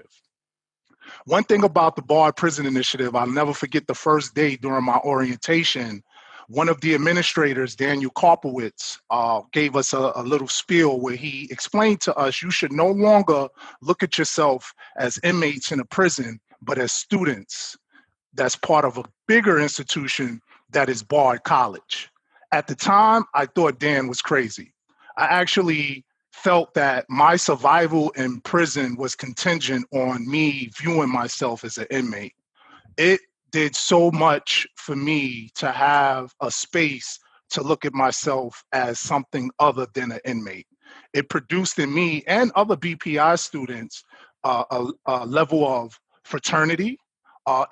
Initiative. One thing about the Barred Prison Initiative, I'll never forget the first day during my orientation. One of the administrators, Daniel Karpowitz, gave us a little spiel where he explained to us, you should no longer look at yourself as inmates in a prison, but as students that's part of a bigger institution that is Bard College. At the time, I thought Dan was crazy. I actually felt that my survival in prison was contingent on me viewing myself as an inmate. It did so much for me to have a space to look at myself as something other than an inmate. It produced in me and other BPI students a level of fraternity.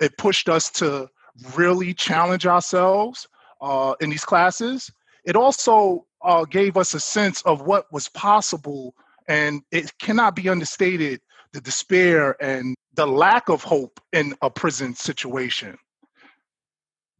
It pushed us to really challenge ourselves in these classes. It also gave us a sense of what was possible, and it cannot be understated, the despair and the lack of hope in a prison situation.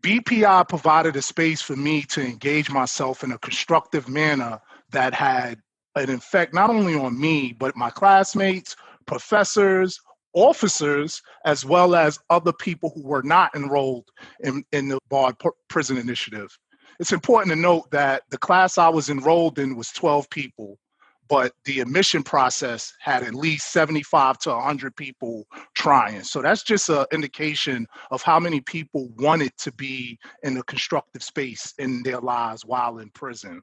BPI provided a space for me to engage myself in a constructive manner that had an effect not only on me, but my classmates, professors, officers, as well as other people who were not enrolled in the Barred Prison Initiative. It's important to note that the class I was enrolled in was 12 people, but the admission process had at least 75 to 100 people trying. So that's just an indication of how many people wanted to be in a constructive space in their lives while in prison.